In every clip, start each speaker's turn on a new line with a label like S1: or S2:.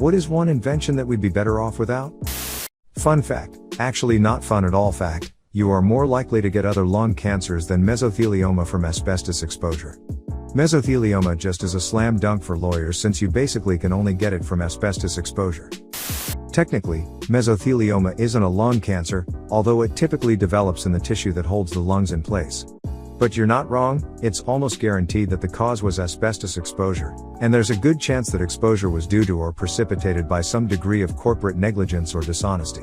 S1: What is one invention that we'd be better off without? Fun fact, actually not fun at all fact, you are more likely to get other lung cancers than mesothelioma from asbestos exposure. Mesothelioma just is a slam dunk for lawyers since you basically can only get it from asbestos exposure. Technically, mesothelioma isn't a lung cancer, although it typically develops in the tissue that holds the lungs in place. But you're not wrong, it's almost guaranteed that the cause was asbestos exposure, and there's a good chance that exposure was due to or precipitated by some degree of corporate negligence or dishonesty.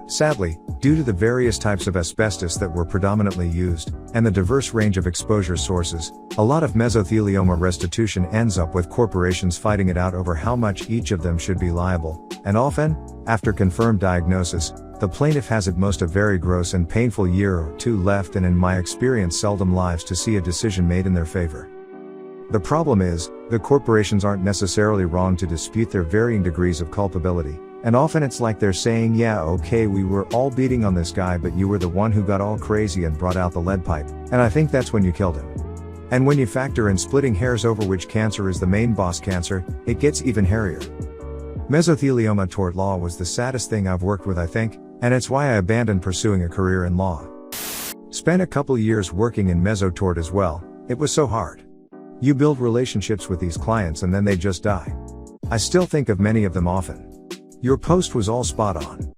S1: Sadly, due to the various types of asbestos that were predominantly used, and the diverse range of exposure sources, a lot of mesothelioma restitution ends up with corporations fighting it out over how much each of them should be liable, and often, after confirmed diagnosis, the plaintiff has at most a very gross and painful year or two left, and in my experience seldom lives to see a decision made in their favor. The problem is, the corporations aren't necessarily wrong to dispute their varying degrees of culpability. And often it's like they're saying, yeah, okay, we were all beating on this guy, but you were the one who got all crazy and brought out the lead pipe, and I think that's when you killed him. And when you factor in splitting hairs over which cancer is the main boss cancer, it gets even hairier. Mesothelioma tort law was the saddest thing I've worked with, I think, and it's why I abandoned pursuing a career in law. Spent a couple years working in mesotort as well. It was so hard. You build relationships with these clients and then they just die. I still think of many of them often. Your post was all spot on.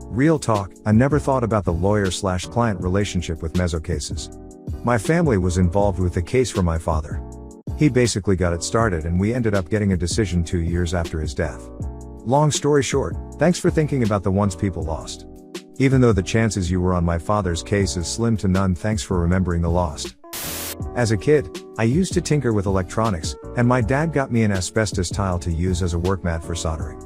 S1: Real talk, I never thought about the lawyer/client relationship with meso cases. My family was involved with the case for my father. He basically got it started and we ended up getting a decision 2 years after his death. Long story short, thanks for thinking about the ones people lost. Even though the chances you were on my father's case is slim to none, thanks for remembering the lost. As a kid, I used to tinker with electronics, and my dad got me an asbestos tile to use as a work mat for soldering.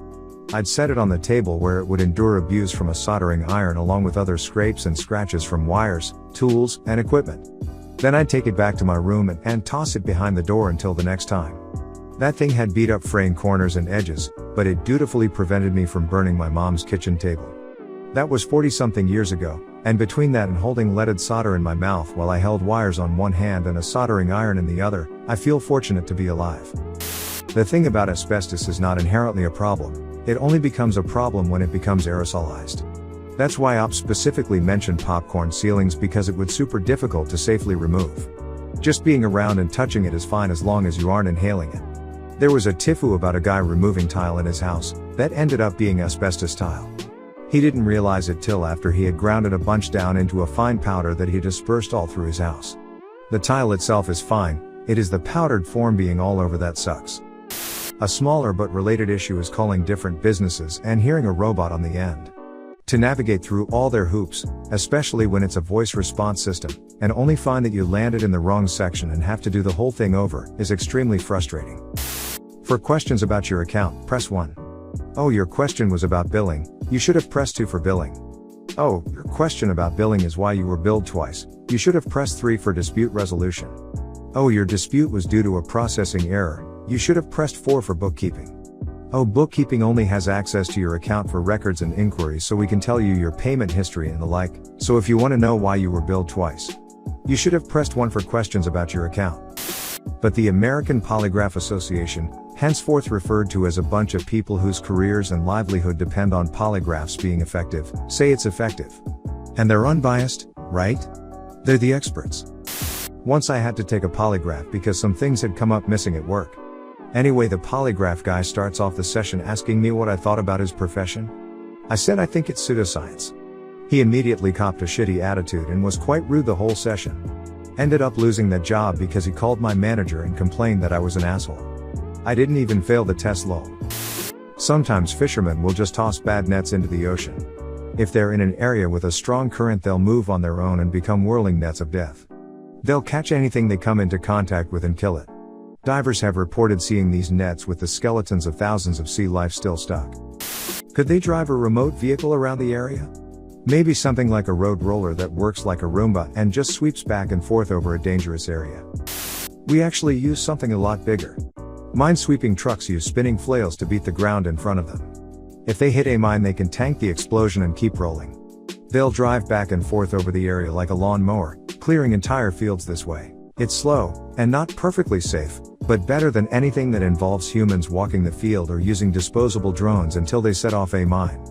S1: I'd set it on the table where it would endure abuse from a soldering iron along with other scrapes and scratches from wires, tools, and equipment. Then I'd take it back to my room and toss it behind the door until the next time. That thing had beat up fraying corners and edges, but it dutifully prevented me from burning my mom's kitchen table. That was 40-something years ago, and between that and holding leaded solder in my mouth while I held wires on one hand and a soldering iron in the other, I feel fortunate to be alive. The thing about asbestos is not inherently a problem. It only becomes a problem when it becomes aerosolized. That's why OP specifically mentioned popcorn ceilings, because it would super difficult to safely remove. Just being around and touching it is fine as long as you aren't inhaling it. There was a tifu about a guy removing tile in his house, that ended up being asbestos tile. He didn't realize it till after he had grounded a bunch down into a fine powder that he dispersed all through his house. The tile itself is fine, it is the powdered form being all over that sucks. A smaller but related issue is calling different businesses and hearing a robot on the end. To navigate through all their hoops, especially when it's a voice response system, and only find that you landed in the wrong section and have to do the whole thing over, is extremely frustrating. For questions about your account, press 1. Oh, your question was about billing, you should have pressed 2 for billing. Oh, your question about billing is why you were billed twice, you should have pressed 3 for dispute resolution. Oh, your dispute was due to a processing error, you should have pressed 4 for bookkeeping. Oh, bookkeeping only has access to your account for records and inquiries, so we can tell you your payment history and the like, so if you want to know why you were billed twice, you should have pressed 1 for questions about your account. But the American Polygraph Association, henceforth referred to as a bunch of people whose careers and livelihood depend on polygraphs being effective, say it's effective. And they're unbiased, right? They're the experts. Once I had to take a polygraph because some things had come up missing at work. Anyway, the polygraph guy starts off the session asking me what I thought about his profession. I said I think it's pseudoscience. He immediately copped a shitty attitude and was quite rude the whole session. Ended up losing that job because he called my manager and complained that I was an asshole. I didn't even fail the test lol. Sometimes fishermen will just toss bad nets into the ocean. If they're in an area with a strong current, they'll move on their own and become whirling nets of death. They'll catch anything they come into contact with and kill it. Divers have reported seeing these nets with the skeletons of thousands of sea life still stuck. Could they drive a remote vehicle around the area? Maybe something like a road roller that works like a Roomba and just sweeps back and forth over a dangerous area. We actually use something a lot bigger. Mine-sweeping trucks use spinning flails to beat the ground in front of them. If they hit a mine, they can tank the explosion and keep rolling. They'll drive back and forth over the area like a lawn mower, clearing entire fields this way. It's slow, and not perfectly safe, but better than anything that involves humans walking the field or using disposable drones until they set off a mine.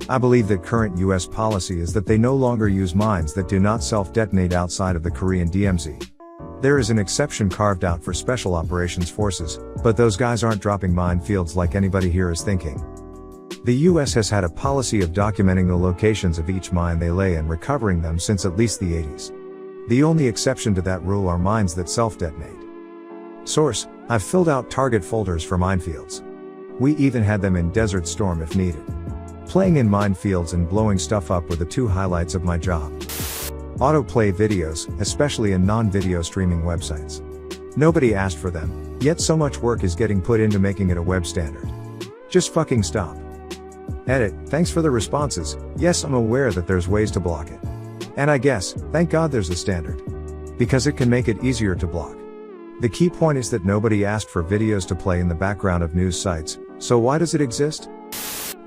S1: I believe that current US policy is that they no longer use mines that do not self-detonate outside of the Korean DMZ. There is an exception carved out for special operations forces, but those guys aren't dropping minefields like anybody here is thinking. The US has had a policy of documenting the locations of each mine they lay and recovering them since at least the 80s. The only exception to that rule are mines that self-detonate. Source: I've filled out target folders for minefields. We even had them in Desert Storm if needed. Playing in minefields and blowing stuff up were the two highlights of my job. Autoplay videos, especially in non-video streaming websites. Nobody asked for them, yet so much work is getting put into making it a web standard. Just fucking stop. Edit: thanks for the responses. Yes, I'm aware that there's ways to block it. And I guess, thank God there's a standard. Because it can make it easier to block. The key point is that nobody asked for videos to play in the background of news sites, so why does it exist?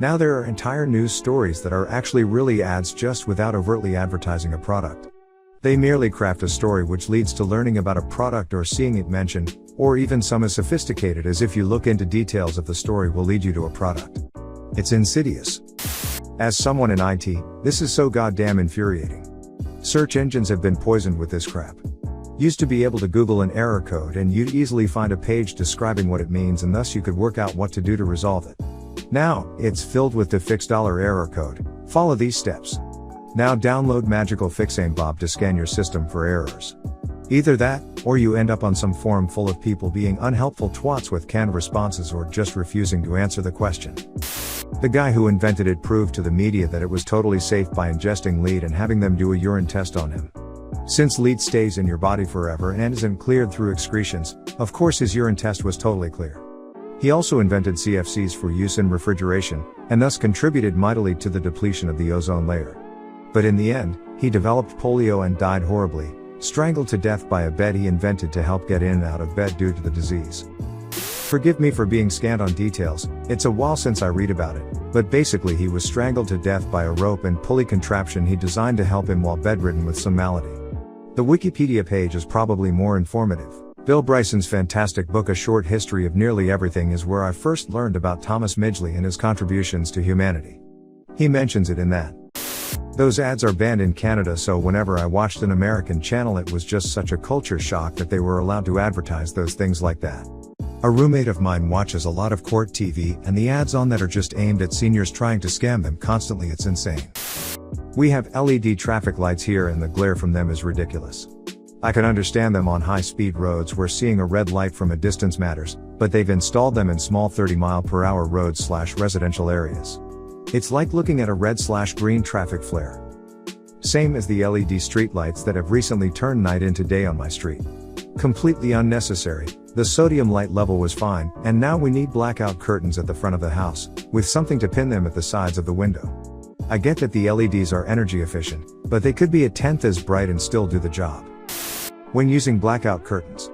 S1: Now there are entire news stories that are actually really ads just without overtly advertising a product. They merely craft a story which leads to learning about a product or seeing it mentioned, or even some as sophisticated as if you look into details of the story will lead you to a product. It's insidious. As someone in IT, this is so goddamn infuriating. Search engines have been poisoned with this crap. Used to be able to Google an error code and you'd easily find a page describing what it means and thus you could work out what to do to resolve it. Now, it's filled with the fix $error code, follow these steps. Now download magical fixaimbob to scan your system for errors. Either that, or you end up on some forum full of people being unhelpful twats with canned responses or just refusing to answer the question. The guy who invented it proved to the media that it was totally safe by ingesting lead and having them do a urine test on him. Since lead stays in your body forever and isn't cleared through excretions, of course his urine test was totally clear. He also invented CFCs for use in refrigeration, and thus contributed mightily to the depletion of the ozone layer. But in the end, he developed polio and died horribly, strangled to death by a bed he invented to help get in and out of bed due to the disease. Forgive me for being scant on details, it's a while since I read about it, but basically he was strangled to death by a rope and pulley contraption he designed to help him while bedridden with some malady. The Wikipedia page is probably more informative. Bill Bryson's fantastic book A Short History of Nearly Everything is where I first learned about Thomas Midgley and his contributions to humanity. He mentions it in that. Those ads are banned in Canada, so whenever I watched an American channel it was just such a culture shock that they were allowed to advertise those things like that. A roommate of mine watches a lot of court TV and the ads on that are just aimed at seniors trying to scam them constantly. It's insane. We have LED traffic lights here and the glare from them is ridiculous. I can understand them on high-speed roads where seeing a red light from a distance matters, but they've installed them in small 30-mile-per-hour roads/residential areas. It's like looking at a red/green traffic flare. Same as the LED streetlights that have recently turned night into day on my street. Completely unnecessary. The sodium light level was fine, and now we need blackout curtains at the front of the house, with something to pin them at the sides of the window. I get that the LEDs are energy efficient, but they could be a tenth as bright and still do the job. When using blackout curtains,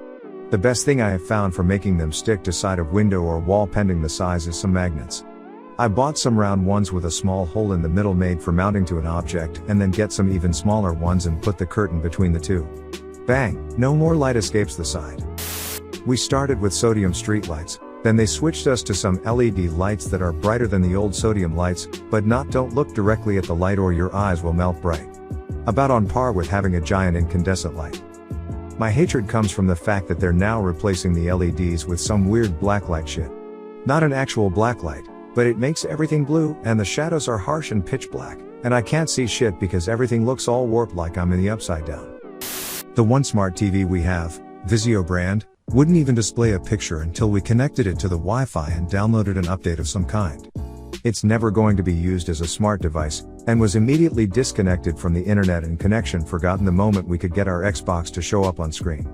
S1: the best thing I have found for making them stick to side of window or wall pending the size is some magnets. I bought some round ones with a small hole in the middle made for mounting to an object and then get some even smaller ones and put the curtain between the two. Bang, no more light escapes the side. We started with sodium streetlights, then they switched us to some LED lights that are brighter than the old sodium lights, but don't look directly at the light or your eyes will melt bright. About on par with having a giant incandescent light. My hatred comes from the fact that they're now replacing the LEDs with some weird blacklight shit. Not an actual blacklight, but it makes everything blue, and the shadows are harsh and pitch black, and I can't see shit because everything looks all warped like I'm in the upside down. The one smart TV we have, Vizio brand, wouldn't even display a picture until we connected it to the Wi-Fi and downloaded an update of some kind. It's never going to be used as a smart device, and was immediately disconnected from the internet and connection forgotten the moment we could get our Xbox to show up on screen.